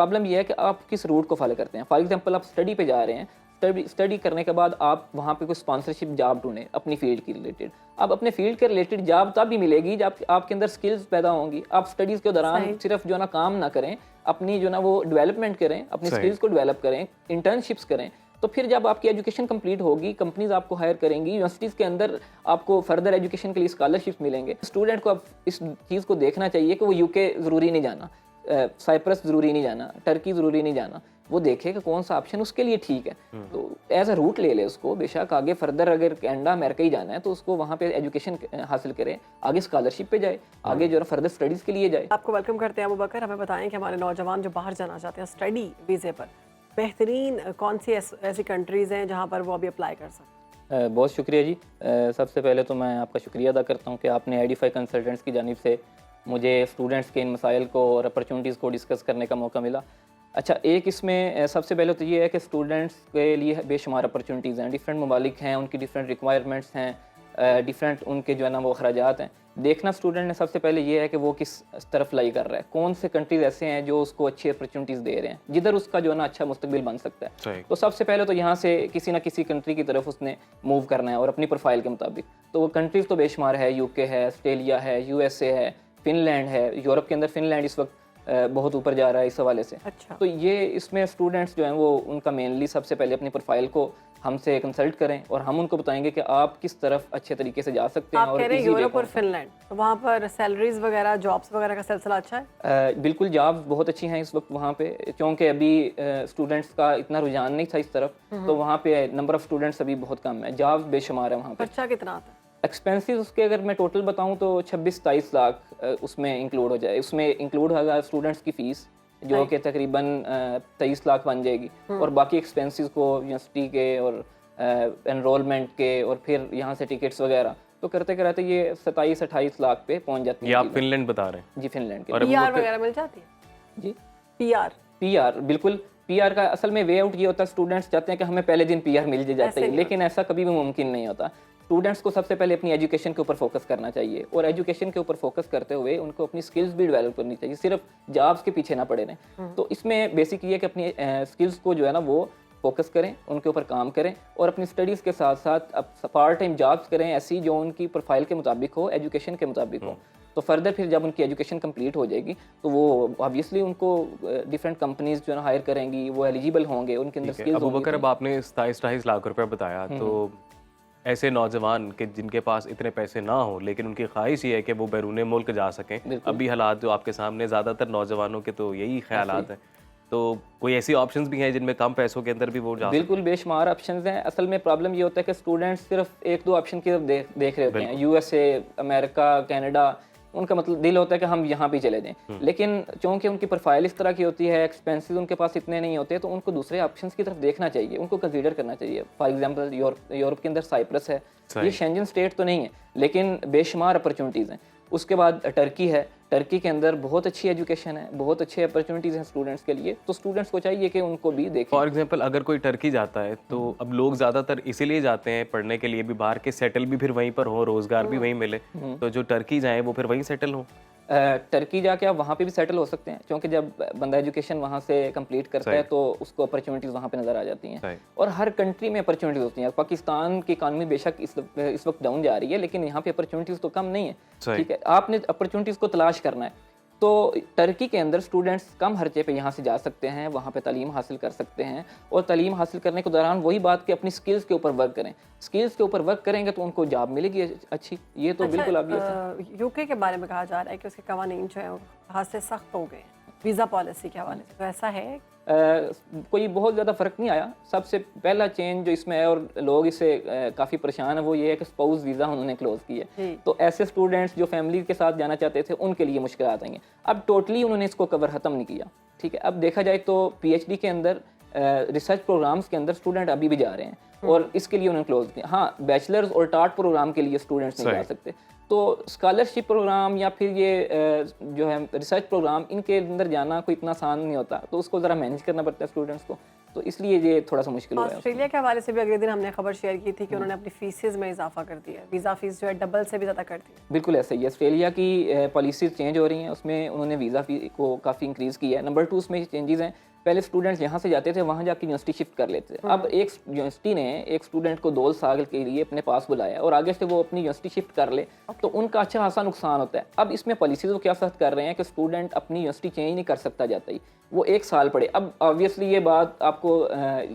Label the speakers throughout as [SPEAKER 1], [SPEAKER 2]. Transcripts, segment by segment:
[SPEAKER 1] Problem ये है कि आप किस रूट को फॉलो करते हैं। फॉर एग्जांपल आप स्टडी पे जा रहे हैं, स्टडी करने के बाद आप वहाँ पे कोई स्पॉन्सरशिप जॉब ढूंढें अपनी फील्ड की रिलेटेड। अब अपने फील्ड के रिलेटेड जॉब तब भी मिलेगी जब आपके अंदर स्किल्स पैदा होंगी। आप स्टडीज़ के दौरान सिर्फ जो ना काम ना करें, अपनी जो ना वो डेवलपमेंट करें, अपनी स्किल्स को डेवलप करें, इंटर्नशिप्स करें। तो फिर जब आपकी एजुकेशन कंप्लीट होगी, कंपनीज आपको हायर करेंगी, यूनिवर्सिटीज़ के अंदर आपको फर्दर एजुकेशन के लिए स्कॉलरशिप्स मिलेंगे। स्टूडेंट को अब इस चीज़ को देखना चाहिए कि वो यूके ज़रूरी नहीं जाना, साइप्रस ज़रूरी नहीं जाना, टर्की ज़रूरी नहीं जाना। वो देखे कि कौन सा ऑप्शन उसके लिए ठीक है, तो एज अ रूट ले ले उसको। बेशक आगे फर्दर अगर कनाडा अमेरिका ही जाना है तो उसको वहाँ पे एजुकेशन हासिल करे, आगे स्कॉलरशिप पे जाए, आगे जो है फर्दर स्टडीज़ के लिए जाए।
[SPEAKER 2] आपको वेलकम करते हैं अबू बकर। हमें बताएं कि हमारे नौजवान जो बाहर जाना चाहते हैं स्टडी वीज़े पर, बेहतरीन कौन सी ऐसी कंट्रीज़ हैं जहाँ पर वो अभी अप्लाई कर सकते हैं?
[SPEAKER 1] बहुत शुक्रिया जी। सबसे पहले तो मैं आपका शुक्रिया अदा करता हूँ कि आपने आईडीफाई कंसल्टेंट्स की जानिब से मुझे स्टूडेंट्स के इन मसाइल को और अपॉर्चुनिटीज़ को डिस्कस करने का मौका मिला। अच्छा, एक इसमें सबसे पहले तो ये है कि स्टूडेंट्स के लिए बेशुमार अपॉर्चुनिटीज़ हैं, डिफरेंट ममालिक हैं, उनकी डिफरेंट रिक्वायरमेंट्स हैं, डिफरेंट उनके जो है ना वो अखराजात हैं। देखना स्टूडेंट ने सबसे पहले ये है कि वो किस तरफ लाई कर रहा है, कौन से कंट्रीज़ ऐसे हैं जो उसको अच्छी अपॉर्चुनिटीज़ दे रहे हैं, जिधर उसका जो है ना अच्छा मुस्तकबिल बन सकता है। तो सबसे पहले तो यहाँ से किसी ना किसी कंट्री की तरफ उसने मूव करना है और अपनी प्रोफाइल के मुताबिक। तो वो कंट्रीज़ तो बेशुमार है, यूके है, ऑस्ट्रेलिया है, यूएसए है, फिनलैंड है। यूरोप के अंदर फिनलैंड इस वक्त बहुत ऊपर जा रहा है इस हवाले से।
[SPEAKER 2] अच्छा।
[SPEAKER 1] तो ये इसमें स्टूडेंट्स जो हैं वो उनका मेनली सबसे पहले अपनी प्रोफाइल को हमसे कंसल्ट करें और हम उनको बताएंगे कि आप किस तरफ अच्छे तरीके से जा सकते हैं।
[SPEAKER 2] आप कह रहे हैं यूरोप और फिनलैंड, तो वहाँ पर सैलरीज वगैरह, जॉब्स वगैरह का सिलसिला अच्छा है?
[SPEAKER 1] बिल्कुल, जॉब्स बहुत अच्छी हैं इस वक्त वहाँ पे, क्योंकि अभी स्टूडेंट्स का इतना रुझान नहीं था इस तरफ, तो वहाँ पे नंबर ऑफ स्टूडेंट्स अभी बहुत कम है, जॉब्स बेशुमार है वहाँ पे।
[SPEAKER 2] खर्चा कितना आता है?
[SPEAKER 1] एक्सपेंसेस उसके अगर मैं टोटल बताऊँ तो 26-27 लाख उसमें इंक्लूड हो जाए। उसमें इंक्लूड होगा स्टूडेंट्स की फ़ीस जो कि तकरीबन 23 लाख बन जाएगी, और बाकी एक्सपेंसेस को यूनिवर्सिटी के और एनरोलमेंट के और फिर यहाँ से टिकट्स वगैरह तो करते कराते ये 27-28 लाख पे पहुँच जाती है।
[SPEAKER 3] ये आप फिनलैंड बता रहे हैं?
[SPEAKER 1] जी, फिनलैंड के।
[SPEAKER 2] पीआर वगैरह मिल जाती है?
[SPEAKER 1] जी, पीआर बिल्कुल। पीआर का असल में वे आउट ये होता है, स्टूडेंट्स चाहते हैं कि हमें पहले दिन पीआर मिल जाते हैं, लेकिन ऐसा कभी भी मुमकिन नहीं होता। स्टूडेंट्स को सबसे पहले अपनी एजुकेशन के ऊपर फोकस करना चाहिए, और एजुकेशन के ऊपर फोकस करते हुए उनको अपनी स्किल्स भी डेवलप करनी चाहिए, सिर्फ जॉब्स के पीछे ना पड़े रहें। तो इसमें बेसिक ये है कि अपनी स्किल्स को जो है ना वो फोकस करें, उनके ऊपर काम करें, और अपनी स्टडीज़ के साथ साथ अब पार्ट टाइम जॉब्स करें ऐसी जो उनकी प्रोफाइल के मुताबिक हो, एजुकेशन के मुताबिक हो। तो फर्दर फिर जब उनकी एजुकेशन कंप्लीट हो जाएगी तो वो ऑब्वियसली उनको डिफरेंट कंपनीज जो है ना हायर करेंगी, वो एलिजिबल होंगे, उनके अंदर स्किल्स
[SPEAKER 3] होंगी। अबू बकर, अब आपने 27-28 लाख रुपए बताया, तो ऐसे नौजवान के जिनके पास इतने पैसे ना हो लेकिन उनकी ख्वाहिश ये है कि वो बैरून मुल्क जा सकें, अभी हालात जो आपके सामने ज़्यादातर नौजवानों के तो यही ख्यालात हैं, तो कोई ऐसी ऑप्शंस भी हैं जिनमें कम पैसों के अंदर भी वो जा?
[SPEAKER 1] बिल्कुल, बेशुमार ऑप्शंस हैं। असल में प्रॉब्लम ये होता है कि स्टूडेंट्स सिर्फ 1-2 ऑप्शन की तरफ देख रहे होते हैं, यूएसए, अमेरिका, कनाडा। उनका मतलब दिल होता है कि हम यहाँ भी चले जाएं, लेकिन चूँकि उनकी प्रोफाइल इस तरह की होती है, एक्सपेंसेस उनके पास इतने नहीं होते, तो उनको दूसरे ऑप्शंस की तरफ देखना चाहिए, उनको कंसीडर करना चाहिए। फॉर एग्जांपल यूरोप के अंदर साइप्रस है, ये शेंजन स्टेट तो नहीं है लेकिन बेशुमार अपॉर्चुनिटीज़ हैं। उसके बाद टर्की है, टर्की के अंदर बहुत अच्छी एजुकेशन है, बहुत अच्छे अपॉर्चुनिटीज़ हैं स्टूडेंट्स के लिए, तो स्टूडेंट्स को चाहिए कि उनको भी देखें।
[SPEAKER 3] फॉर एग्जांपल अगर कोई टर्की जाता है तो अब लोग ज़्यादातर इसीलिए जाते हैं पढ़ने के लिए भी बाहर के, सेटल भी फिर वहीं पर हो, रोज़गार भी वहीं मिले, तो जो टर्की जाएँ वो फिर वहीं सेटल हो।
[SPEAKER 1] टर्की जाके आप वहाँ पे भी सेटल हो सकते हैं, क्योंकि जब बंदा एजुकेशन वहाँ से कंप्लीट करता है तो उसको अपॉर्चुनिटीज़ वहाँ पे नज़र आ जाती हैं, और हर कंट्री में अपॉर्चुनिटीज़ होती हैं। पाकिस्तान की इकानमी बेशक इस वक्त डाउन जा रही है, लेकिन यहाँ पे अपॉर्चुनिटीज़ तो कम नहीं है, ठीक है। आपने अपॉर्चुनिटीज़ को तलाश करना है। तो टर्की के अंदर स्टूडेंट्स कम खर्चे पे यहाँ से जा सकते हैं, वहाँ पे तालीम हासिल कर सकते हैं, और तालीम हासिल करने के दौरान वही बात कि अपनी स्किल्स के ऊपर वर्क करें। स्किल्स के ऊपर वर्क करेंगे तो उनको जॉब मिलेगी अच्छी, ये तो बिल्कुल ऑब्वियस है।
[SPEAKER 2] यूके के बारे में कहा जा रहा है कि उसके कवानीन जो है हाथ से सख्त हो गए वीज़ा पॉलिसी के हवाले से, तो ऐसा है?
[SPEAKER 1] कोई बहुत ज़्यादा फ़र्क नहीं आया। सबसे पहला चेंज जो इसमें है और लोग इससे काफ़ी परेशान है वो ये है कि स्पाउस वीज़ा उन्होंने क्लोज़ किया है, तो ऐसे स्टूडेंट्स जो फैमिली के साथ जाना चाहते थे उनके लिए मुश्किल आएंगे। अब टोटली उन्होंने इसको कवर ख़त्म नहीं किया, ठीक है। अब देखा जाए तो पीएचडी के अंदर रिसर्च प्रोग्राम्स के अंदर स्टूडेंट अभी भी जा रहे हैं, और इसके लिए उन्होंने क्लोज किया। हाँ, बैचलर्स और टार्ट प्रोग्राम के लिए स्टूडेंट्स नहीं जा सकते, तो स्कॉलरशिप प्रोग्राम या फिर ये जो है रिसर्च प्रोग्राम, इनके अंदर जाना कोई इतना आसान नहीं होता, तो उसको ज़रा मैनेज करना पड़ता है स्टूडेंट्स को। तो इसलिए ये थोड़ा सा मुश्किल हुआ है।
[SPEAKER 2] ऑस्ट्रेलिया के हवाले से भी अगले दिन हमने खबर शेयर की थी कि उन्होंने अपनी फीसेस में इजाफा कर दिया है, वीज़ा फीस जो है डबल से भी ज़्यादा कर दी है।
[SPEAKER 1] बिल्कुल ऐसा ही है, ऑस्ट्रेलिया की पॉलिसीज चेंज हो रही हैं, उसमें उन्होंने वीज़ा फ़ी को काफ़ी इंक्रीज़ किया है। नंबर 2 उसमें चेंजेस हैं, पहले स्टूडेंट्स यहाँ से जाते थे वहाँ जाके यूनिवर्सिटी शिफ्ट कर लेते थे। अब एक यूनिवर्सिटी ने एक स्टूडेंट को 2 साल के लिए अपने पास बुलाया और आगे से वो अपनी यूनिवर्सिटी शिफ्ट कर ले तो उनका अच्छा खासा नुकसान होता है। अब इसमें पॉलिसीज वो क्या सख्त कर रहे हैं कि स्टूडेंट अपनी यूनिवर्सिटी चेंज नहीं कर सकता जाता ही, वो 1 साल पढ़े। अब ऑब्वियसली ये बात आपको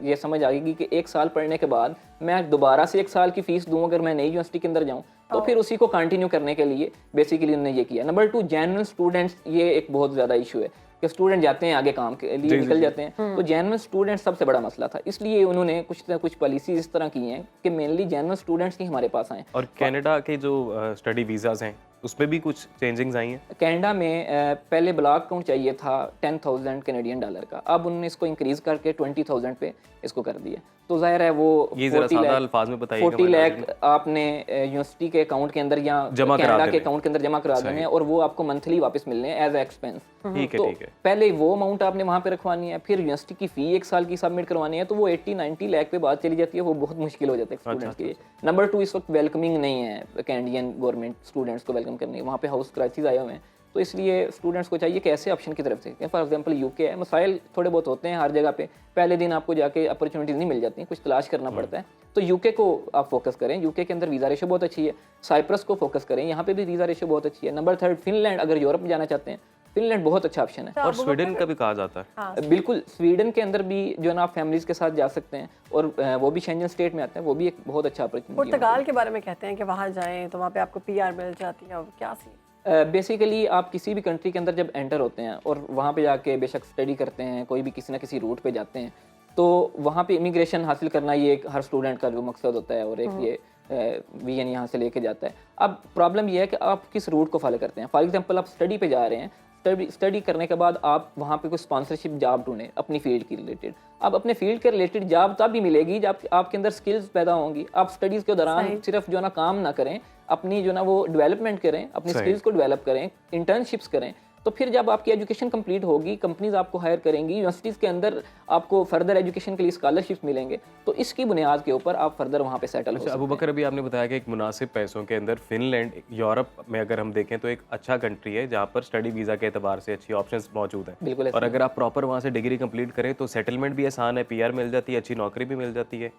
[SPEAKER 1] ये समझ आएगी कि 1 साल पढ़ने के बाद मैं दोबारा से 1 साल की फ़ीस दूँ अगर मैं नई यूनिवर्सिटी के अंदर जाऊँ, तो फिर उसी को कंटिन्यू करने के लिए बेसिकली उन्होंने ये किया। नंबर 2 जेन्युइन स्टूडेंट्स, ये एक बहुत ज़्यादा इशू है कि स्टूडेंट जाते हैं आगे काम के लिए निकल जाते हैं, तो जेन्युइन स्टूडेंट सबसे बड़ा मसला था। इसलिए उन्होंने कुछ ना कुछ पॉलिसीज इस तरह की हैं कि मेनली जेन्युइन स्टूडेंट्स ही हमारे पास आए।
[SPEAKER 3] और कनाडा के जो स्टडी वीज़ाज़ हैं उसमें भी कुछ चेंजिंग्स आई हैं।
[SPEAKER 1] कनाडा में पहले ब्लॉक अकाउंट चाहिए था 10,000 कैनेडियन डॉलर का, अब उन्होंने इसको इंक्रीज़ करके 20,000 पे इसको कर दिया। तो जाहिर है वो
[SPEAKER 3] ये ज़रा सादा अल्फाज में बताइए।
[SPEAKER 1] 40 लाख आपने यूनिवर्सिटी के अकाउंट के अंदर या कनाडा के अकाउंट के अंदर जमा करा देने हैं और वो आपको मंथली वापस मिलने हैं एज एक्सपेंस।
[SPEAKER 3] ठीक
[SPEAKER 1] तो
[SPEAKER 3] है।
[SPEAKER 1] पहले वो अमाउंट आपने वहाँ पे रखवानी है, फिर यूनिवर्सिटी की फ़ी 1 साल की सबमिट करवानी है, तो वो 80-90 लाख पे बात चली जाती है, वो बहुत मुश्किल हो जाता है स्टूडेंट्स के लिए। नंबर 2 इस वक्त वेलकमिंग नहीं है कैनेडियन गवर्नमेंट स्टूडेंट्स को वेलकम करने, वहाँ पे हाउस क्राइसिस आए हुए हैं, तो इसलिए स्टूडेंट्स को चाहिए कि ऐसे ऑप्शन की तरफ से, फॉर एग्जांपल यूके है, मसाइल थोड़े बहुत होते हैं हर जगह पे, पहले दिन आपको जाके अपॉर्चुनिटीज़ नहीं मिल जाती, कुछ तलाश करना पड़ता है, तो यूके को आप फोकस करें। यूके के अंदर वीज़ा रेशो बहुत अच्छी है। साइप्रस को फोकस करें, यहाँ पे भी वीज़ा रेशो बहुत अच्छी है। नंबर 3 फिनलैंड, अगर यूरोप में जाना चाहते हैं फिनलैंड बहुत अच्छा ऑप्शन है।
[SPEAKER 3] और स्वीडन का भी कहा जाता है।
[SPEAKER 1] बिल्कुल, स्वीडन के अंदर भी जो है ना आप फैमिलीज़ के साथ जा सकते हैं और वो भी शेंजन स्टेट में आते हैं, वो भी एक बहुत अच्छा अपॉर्चुनिटी है।
[SPEAKER 2] पुर्तगाल के बारे में कहते हैं कि वहाँ जाएं तो वहाँ पे आपको पीआर मिल जाती है, और क्या सी
[SPEAKER 1] बेसिकली आप किसी भी कंट्री के अंदर जब एंटर होते हैं और वहाँ पे जाके बेशक स्टडी करते हैं, कोई भी किसी ना किसी रूट पे जाते हैं, तो वहाँ पे इमिग्रेशन हासिल करना ये एक हर स्टूडेंट का जो मकसद होता है और एक ये विजन यहाँ से लेके जाता है। अब प्रॉब्लम ये है कि आप किस रूट को फॉलो करते हैं। फॉर एग्जांपल आप स्टडी पे जा रहे हैं, स्टडी करने के बाद आप वहाँ पे कोई स्पॉन्सरशिप जॉब ढूंढें अपनी फील्ड की रिलेटेड। अब अपने फील्ड के रिलेटेड जॉब तब भी मिलेगी जब आपके अंदर स्किल्स पैदा होंगी। आप स्टडीज़ के दौरान सिर्फ जो ना काम ना करें, अपनी जो ना वो डेवलपमेंट करें, अपनी स्किल्स को डेवलप करें, इंटर्नशिप्स करें, तो फिर जब आपकी एजुकेशन कंप्लीट होगी, कंपनीज आपको हायर करेंगी, यूनिवर्सिटीज़ के अंदर आपको फर्दर एजुकेशन के लिए स्कॉलरशिप्स मिलेंगे, तो इसकी बुनियाद के ऊपर आप फर्दर वहाँ पे सेटल हो सकते हैं।
[SPEAKER 3] अबू बकर, अभी आपने बताया कि एक मुनासिब पैसों के अंदर फिनलैंड, यूरोप में अगर हम देखें तो एक अच्छा कंट्री है जहाँ पर स्टडी वीज़ा के एतबार से अच्छी ऑप्शंस मौजूद हैं।
[SPEAKER 1] बिल्कुल।
[SPEAKER 3] और अगर आप प्रॉपर वहाँ से डिग्री कंप्लीट करें तो सेटलमेंट भी आसान है, पीआर मिल जाती है, अच्छी नौकरी भी मिल जाती है।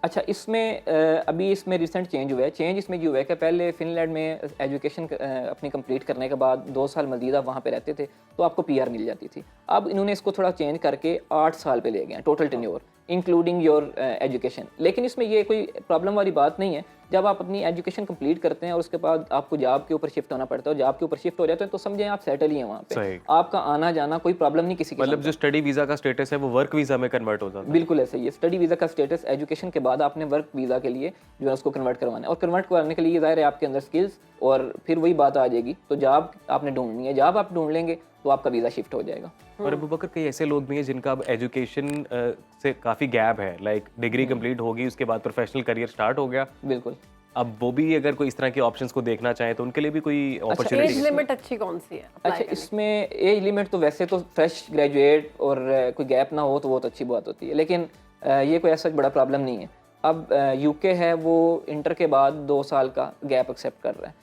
[SPEAKER 1] अच्छा, इसमें अभी इसमें रिसेंट चेंज हुआ है। चेंज इसमें ये हुआ है कि पहले फिनलैंड में एजुकेशन अपनी कंप्लीट करने के बाद 2 साल मज़ीद आप वहाँ पे रहते थे तो आपको पीआर मिल जाती थी। अब इन्होंने इसको थोड़ा चेंज करके 8 साल पे ले गए हैं total tenure including your education. लेकिन इसमें ये कोई प्रॉब्लम वाली बात नहीं है। जब आप अपनी एजुकेशन कंप्लीट करते हैं और उसके बाद आपको जॉब के ऊपर शिफ्ट होना पड़ता है और जॉब के ऊपर शिफ्ट हो जाते हैं तो समझें आप सेटल ही हैं वहाँ पे, आपका आना जाना कोई प्रॉब्लम नहीं किसी की।
[SPEAKER 3] मतलब जो स्टडी वीज़ा का स्टेटस है वो वर्क वीज़ा में कन्वर्ट हो जाता है।
[SPEAKER 1] बिल्कुल ऐसा ही है। स्टडी वीज़ा का स्टेटस एजुकेशन के बाद आपने वर्क वीज़ा के लिए जो है उसको कन्वर्ट करवाना है, और कन्वर्ट करवाने के लिए ज़ाहिर है आपके अंदर स्किल्स और फिर वही बात आ जाएगी, तो जॉब आपने ढूंढनी है, जॉब आप ढूंढ लेंगे तो आपका वीज़ा शिफ्ट हो जाएगा।
[SPEAKER 3] और अबू बकर, कई ऐसे लोग भी हैं जिनका अब एजुकेशन से काफ़ी गैप है, लाइक डिग्री कंप्लीट होगी उसके बाद प्रोफेशनल करियर स्टार्ट हो गया,
[SPEAKER 1] बिल्कुल।
[SPEAKER 3] अब वो भी अगर कोई इस तरह के ऑप्शंस को देखना चाहें तो उनके लिए भी कोई अपॉर्चुनिटी?
[SPEAKER 2] एज लिमिट अच्छी कौन सी है?
[SPEAKER 1] अच्छा, इसमें एज लिमिट तो वैसे तो फ्रेश ग्रेजुएट और कोई गैप ना हो तो बहुत अच्छी बात होती है, लेकिन ये कोई ऐसा बड़ा प्रॉब्लम नहीं है। अब यूके है वो इंटर के बाद 2 साल का गैप एक्सेप्ट कर रहा है,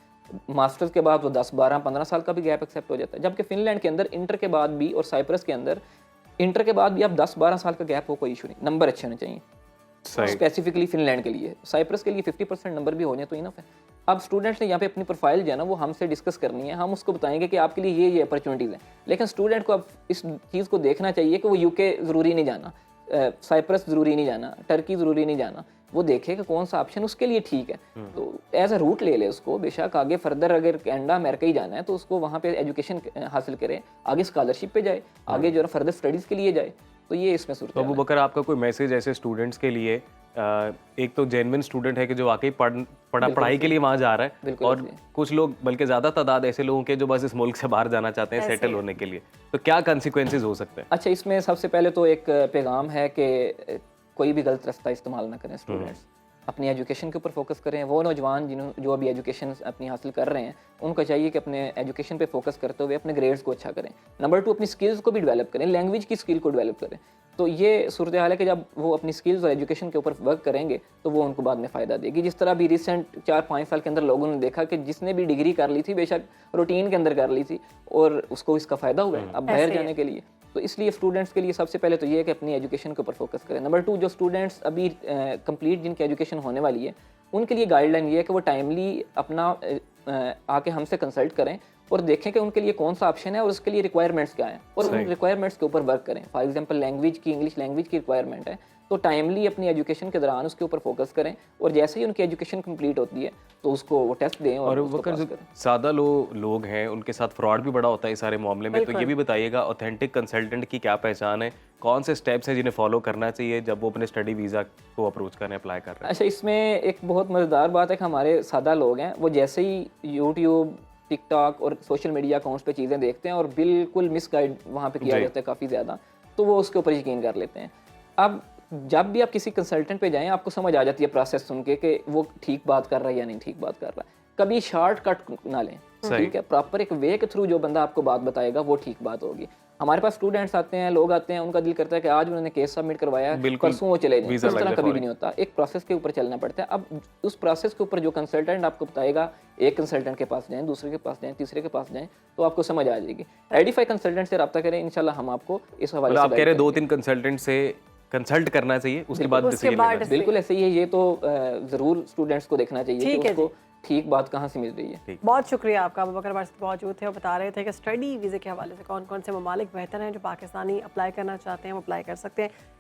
[SPEAKER 1] मास्टर्स के बाद वो 10, 12, 15 साल का भी गैप एक्सेप्ट हो जाता है, जबकि फिनलैंड के अंदर इंटर के बाद भी और साइप्रस के अंदर इंटर के बाद भी आप 10-12 साल का गैप हो कोई इशू नहीं, नंबर अच्छे होने चाहिए। स्पेसिफिकली फिनलैंड के लिए, साइप्रस के लिए 50% नंबर भी होने तो इनफ है। अब स्टूडेंट्स ने यहाँ पे अपनी प्रोफाइल जो है ना वो हमसे डिस्कस करनी है, हम उसको बताएंगे कि आपके लिए ये अपॉर्चुनिटीज़ हैं, लेकिन स्टूडेंट को अब इस चीज़ को देखना चाहिए कि वो यूके ज़रूरी नहीं जाना, साइप्रस ज़रूरी नहीं जाना, टर्की ज़रूरी नहीं जाना, वो देखे कि कौन सा ऑप्शन उसके लिए ठीक है, तो एज अ रूट ले ले उसको। बेशक आगे फर्दर अगर कनाडा अमेरिका ही जाना है तो उसको वहाँ पे एजुकेशन हासिल करे, आगे स्कॉलरशिप पे जाए, आगे जो है फर्दर स्टडीज़ के लिए जाए, तो ये इसमें सूरत है।
[SPEAKER 3] अबू बकर, आपका कोई मैसेज ऐसे स्टूडेंट्स के लिए? एक तो जेन्युइन स्टूडेंट है कि जो वाकई पढ़ाई के लिए वहाँ जा रहा है, और कुछ लोग बल्कि ज़्यादा तादाद ऐसे लोगों के जो बस इस मुल्क से बाहर जाना चाहते हैं सेटल होने के लिए, तो क्या कॉन्सिक्वेंसेज हो सकते हैं?
[SPEAKER 1] अच्छा, इसमें सबसे पहले तो एक पैगाम है कि कोई भी गलत रास्ता इस्तेमाल ना करें। स्टूडेंट्स अपनी एजुकेशन के ऊपर फोकस करें। वो नौजवान जो अभी एजुकेशन अपनी हासिल कर रहे हैं उनको चाहिए कि अपने एजुकेशन पे फोकस करते हुए अपने ग्रेड्स को अच्छा करें। नंबर 2, अपनी स्किल्स को भी डेवलप करें, लैंग्वेज की स्किल को डेवलप करें। तो ये सूरत हाल है कि जब वो अपनी स्किल्स और एजुकेशन के ऊपर वर्क करेंगे तो वो उनको बाद में फ़ायदा देगी। जिस तरह अभी रिसेंट 4-5 साल के अंदर लोगों ने देखा कि जिसने भी डिग्री कर ली थी बेशक रूटीन के अंदर कर ली थी और उसको इसका फ़ायदा हुआ है अब बाहर जाने के लिए। तो इसलिए स्टूडेंट्स के लिए सबसे पहले तो ये है कि अपनी एजुकेशन के ऊपर फोकस करें। नंबर 2, जो स्टूडेंट्स अभी कंप्लीट जिनकी एजुकेशन होने वाली है उनके लिए गाइडलाइन ये है कि वो टाइमली अपना आके हमसे कंसल्ट करें और देखें कि उनके लिए कौन सा ऑप्शन है और उसके लिए रिक्वायरमेंट्स क्या हैं और उन रिक्वायरमेंट्स के ऊपर वर्क करें। फॉर एग्जांपल लैंग्वेज की, इंग्लिश लैंग्वेज की रिक्वायरमेंट है तो टाइमली अपनी एजुकेशन के दौरान उसके ऊपर फोकस करें और जैसे ही उनकी एजुकेशन कंप्लीट होती है तो उसको वो टेस्ट दें और उसको
[SPEAKER 3] वकर
[SPEAKER 1] पास
[SPEAKER 3] जो
[SPEAKER 1] करें।
[SPEAKER 3] सादा लोग हैं उनके साथ फ्रॉड भी बड़ा होता है इस सारे मामले में, तो ये भी बताइएगा ऑथेंटिक कंसल्टेंट की क्या पहचान है, कौन से स्टेप्स हैं जिन्हें फॉलो करना चाहिए जब वो अपने स्टडी वीज़ा को अप्रोच करने अप्लाई कर रहे हैं?
[SPEAKER 1] अच्छा, इसमें एक बहुत मज़ेदार बात है कि हमारे सादा लोग हैं वो जैसे ही यूट्यूब, टिकटॉक और सोशल मीडिया अकाउंट्स पे चीज़ें देखते हैं और बिल्कुल मिसगाइड वहाँ पे किया जाता है काफ़ी ज़्यादा, तो वो उसके ऊपर यकीन कर लेते हैं। अब जब भी आप किसी कंसल्टेंट पे जाएं आपको समझ आ जाती है प्रोसेस सुन के कि वो ठीक बात कर रहा है या नहीं ठीक बात कर रहा है। कभी शॉर्टकट ना लें, ठीक है, प्रॉपर एक वे के थ्रू जो बंदा आपको बात बताएगा वो ठीक बात होगी। हमारे पास स्टूडेंट्स आते हैं, लोग आते हैं, उनका दिल करता है कि आज उन्होंने केस सबमिट करवाया, परसों वो चले जाएं। इस तरह कभी भी नहीं होता, एक प्रोसेस के ऊपर चलना पड़ता है। अब उस प्रोसेस के ऊपर जो कंसल्टेंट आपको बताएगा, एक कंसल्टेंट के पास जाएं, दूसरे के पास जाएं, तीसरे के पास जाएं, तो आपको समझ आ जाएगी। एडिफाई कंसल्टेंट से रब्ता करें, इंशाल्लाह हम आपको इस हवाले से
[SPEAKER 3] आप कह रहे 2-3 कंसल्टेंट से कंसल्ट करना चाहिए उसके बाद डिसीजन लेना चाहिए।
[SPEAKER 1] बिल्कुल ऐसे ही है। ये तो ज़रूर स्टूडेंट्स को देखना चाहिए कि उसको ठीक बात कहाँ से मिल रही है।
[SPEAKER 2] बहुत शुक्रिया आपका। अबू बकर हमारे साथ मौजूद थे और बता रहे थे कि स्टडी वीज़े के हवाले से कौन कौन से ममालिक बेहतर हैं जो पाकिस्तानी अप्लाई करना चाहते हैं वो अप्लाई कर सकते हैं।